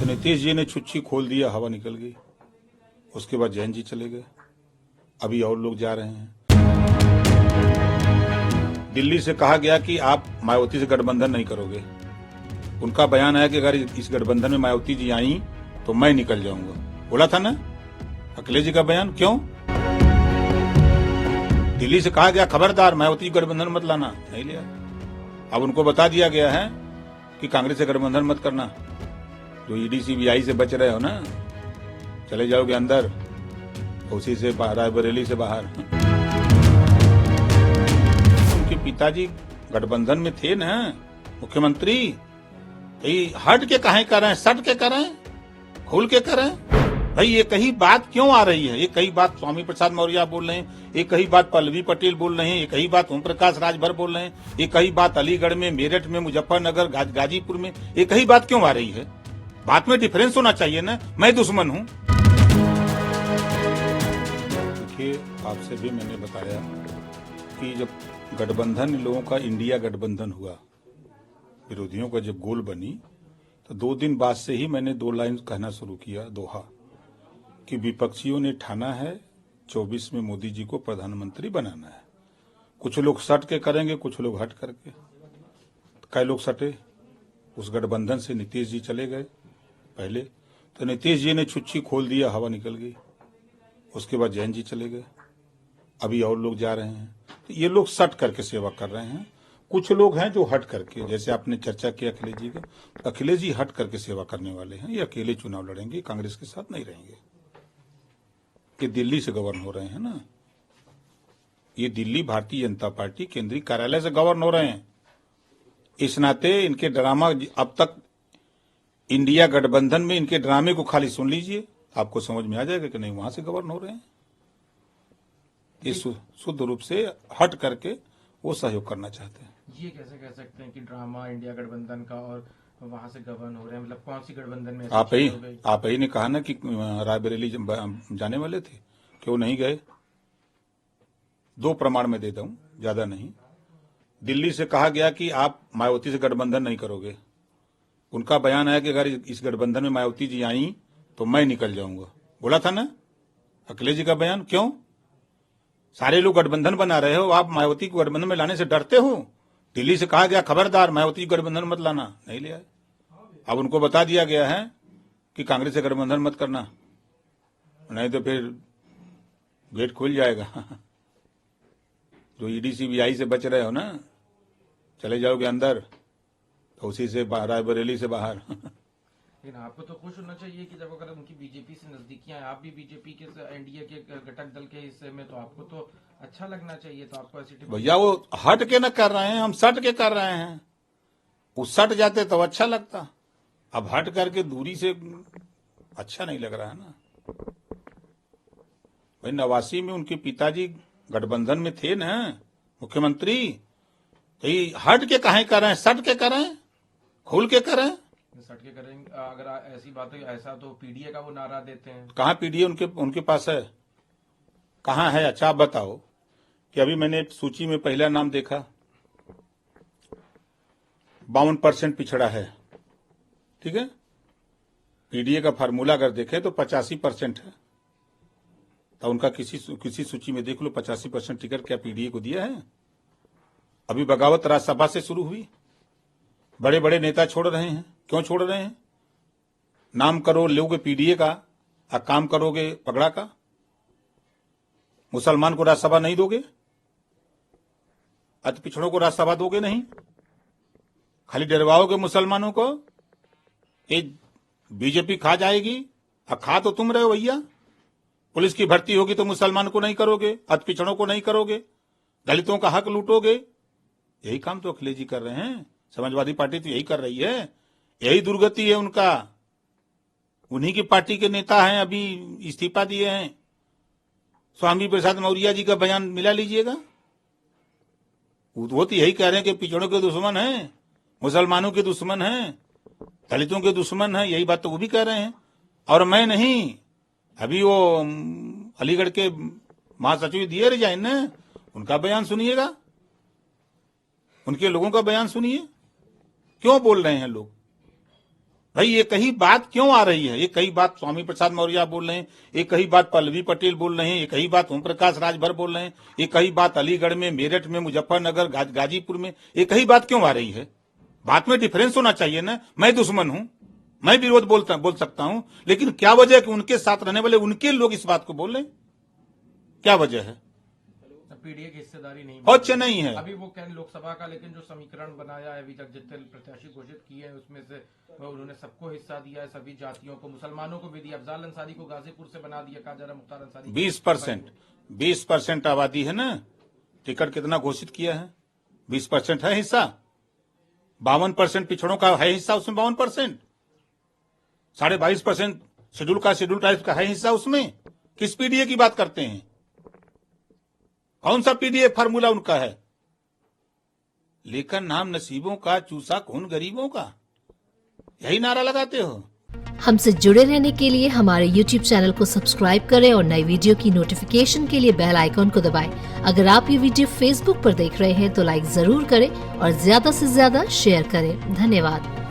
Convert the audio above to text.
तो नीतीश जी ने छुच्छी खोल दिया, हवा निकल गई। उसके बाद जैन जी चले गए, अभी और लोग जा रहे हैं। दिल्ली से कहा गया कि आप मायावती से गठबंधन नहीं करोगे। उनका बयान है कि अगर इस गठबंधन में मायावती जी आई तो मैं निकल जाऊंगा। बोला था ना अखिलेश जी का बयान। क्यों? दिल्ली से कहा गया खबरदार मायावती गठबंधन मत लाना, नहीं लिया। अब उनको बता दिया गया है कि कांग्रेस से गठबंधन मत करना। जो ईडी सीबीआई से बच रहे हो ना, चले जाओगे अंदर, उसी से रायबरेली से बाहर। उनके पिताजी गठबंधन में थे ना मुख्यमंत्री। हट के काहे कर रहे हैं, सट के कर रहे हैं, खुल के कर रहे हैं। भाई ये कही बात क्यों आ रही है? ये कही बात स्वामी प्रसाद मौर्य बोल रहे हैं, ये कही बात पल्लवी पटेल बोल रहे हैं, ये कही बात ओम प्रकाश राजभर बोल रहे हैं, ये कही बात अलीगढ़ में, मेरठ में, मुजफ्फरनगर, गाजीपुर में, ये कही बात क्यों आ रही है? बात में डिफरेंस होना चाहिए ना। मैं दुश्मन हूं। देखिए, आपसे भी मैंने बताया कि जब गठबंधन लोगों का इंडिया गठबंधन हुआ, विरोधियों का जब गोल बनी, तो 2 दिन बाद से ही मैंने 2 लाइन कहना शुरू किया, दोहा, कि विपक्षियों ने ठाना है 24 में मोदी जी को प्रधानमंत्री बनाना है। कुछ लोग सट के करेंगे, कुछ लोग हट करके। कई लोग सटे, उस गठबंधन से नीतीश जी चले गए पहले, तो नीतीश जी ने छुच्छी खोल दिया, हवा निकल गई। उसके बाद जैन जी चले गए, अभी और लोग जा रहे हैं। तो ये लोग सट करके सेवा कर रहे हैं। कुछ लोग हैं जो हट करके, जैसे आपने चर्चा की अखिलेश जी का, अखिलेश जी हट करके सेवा करने वाले हैं। ये अकेले चुनाव लड़ेंगे, कांग्रेस के साथ नहीं रहेंगे। कि दिल्ली से गवर्न हो रहे हैं ना, ये दिल्ली भारतीय जनता पार्टी केंद्रीय कार्यालय से गवर्न हो रहे हैं। इस नाते इनके ड्रामा, अब तक इंडिया गठबंधन में इनके ड्रामे को खाली सुन लीजिए, आपको समझ में आ जाएगा कि नहीं, वहां से गवर्न हो रहे हैं। ये शुद्ध रूप से हट करके वो सहयोग करना चाहते हैं। ये कैसे कह सकते हैं कि ड्रामा इंडिया गठबंधन का और वहां से गवर्न हो रहे हैं? मतलब कौन सी गठबंधन में? आप ही ने कहा ना कि रायबरेली जाने वाले थे, क्यों नहीं गए? 2 प्रमाण में देता हूं, ज्यादा नहीं। दिल्ली से कहा गया कि आप मायावती से गठबंधन नहीं करोगे। उनका बयान है कि अगर इस गठबंधन में मायावती जी आई तो मैं निकल जाऊंगा। बोला था ना अखिलेश जी का बयान। क्यों? सारे लोग गठबंधन बना रहे हो, आप मायावती को गठबंधन में लाने से डरते हो। दिल्ली से कहा गया खबरदार मायावती गठबंधन मत लाना, नहीं लिया। अब उनको बता दिया गया है कि कांग्रेस से गठबंधन मत करना, नहीं तो फिर गेट खुल जाएगा। जो ईडी सीबीआई से बच रहे हो ना, चले जाओगे अंदर, तो उसी से रायबरेली से बाहर। लेकिन आपको तो खुश होना चाहिए कि जब अगर उनकी बीजेपी से नजदीकियां हैं, आप भी बीजेपी के एनडीए के घटक दल के हिस्से में, तो आपको तो अच्छा लगना चाहिए। तो आपको ऐसी भैया वो हट के न कर रहे हैं, हम सट के कर रहे हैं। वो सट जाते तो अच्छा लगता, अब हट करके दूरी से अच्छा नहीं लग रहा है ना। भाई 89 में उनके पिताजी गठबंधन में थे ना मुख्यमंत्री। हट के काहे कर रहे हैं, सट के कर रहे हैं, खुल के कर रहे हैं। सट के करेंगे अगर ऐसी बात है, ऐसा तो पीडीए का वो नारा देते हैं। कहाँ पीडीए उनके पास है? कहाँ है? अच्छा आप बताओ कि अभी मैंने सूची में पहला नाम देखा, 52% पिछड़ा है, ठीक है। पीडीए का फार्मूला अगर देखे तो 85% है। तो उनका किसी सूची में देख लो, 85% टिकट क्या पीडीए को दिया है? अभी बगावत राज्यसभा से शुरू हुई, बड़े बड़े नेता छोड़ रहे हैं। क्यों छोड़ रहे हैं? नाम करो लोगे पीडीए का और काम करोगे पगड़ा का। मुसलमान को राज्यसभा नहीं दोगे, अति पिछड़ों को राज्यसभा दोगे नहीं, खाली डरवाओगे मुसलमानों को। एक बीजेपी खा जाएगी, और खा तो तुम रहे हो भैया। पुलिस की भर्ती होगी तो मुसलमान को नहीं करोगे, अति पिछड़ों को नहीं करोगे, दलितों का हक लूटोगे। यही काम तो अखिलेश जी कर रहे हैं। समाजवादी पार्टी तो यही कर रही है, यही दुर्गति है उनका। उन्हीं की पार्टी के नेता हैं, अभी इस्तीफा दिए हैं। स्वामी प्रसाद मौर्य जी का बयान मिला लीजिएगा, वो तो यही कह रहे हैं कि पिछड़ों के दुश्मन हैं, मुसलमानों के दुश्मन हैं, दलितों के दुश्मन हैं। यही बात तो वो भी कह रहे हैं। और मैं नहीं, अभी वो अलीगढ़ के महासचिव दिए रिजाइन ने, उनका बयान सुनिएगा, उनके लोगों का बयान सुनिए, क्यों बोल रहे हैं लोग। भाई एक ही बात क्यों आ रही है? एक ही बात स्वामी प्रसाद मौर्य बोल रहे हैं, एक ही बात पल्लवी पटेल बोल रहे हैं, एक ही बात ओम प्रकाश राजभर बोल रहे हैं, एक ही बात अलीगढ़ में, मेरठ में, मुजफ्फरनगर, गाजीपुर में, एक ही बात क्यों आ रही है? बात में डिफरेंस होना चाहिए ना। मैं दुश्मन हूं, मैं विरोध बोल सकता हूं, लेकिन क्या वजह है कि उनके साथ रहने वाले उनके लोग इस बात को बोल रहे हैं? क्या वजह है? पीडीए की हिस्सेदारी नहीं और नहीं है अभी वो कह लोकसभा का, लेकिन जो समीकरण बनाया है अभी तक जितने प्रत्याशी घोषित किए हैं उसमें से उन्होंने सबको हिस्सा दिया है, सभी जातियों को, मुसलमानों को भी दिया। अफजाल अंसारी को गाजीपुर से बना दिया, कहा जा रहा मुख्तार अंसारी 20% आबादी है ना। टिकट कितना घोषित किया है? 20% है हिस्सा। 52% पिछड़ों का है हिस्सा उसमें, 52%। 22.5% शेड्यूल ट्राइब का है हिस्सा उसमें। किस पीडीए की बात करते हैं? कौन सा पीडीए फार्मूला उनका है? लेकर नाम नसीबों का, चूसा खून गरीबों का, यही नारा लगाते हो। हमसे जुड़े रहने के लिए हमारे YouTube चैनल को सब्सक्राइब करें और नई वीडियो की नोटिफिकेशन के लिए बेल आइकॉन को दबाएं। अगर आप ये वीडियो Facebook पर देख रहे हैं तो लाइक जरूर करें और ज्यादा से ज्यादा शेयर करें। धन्यवाद।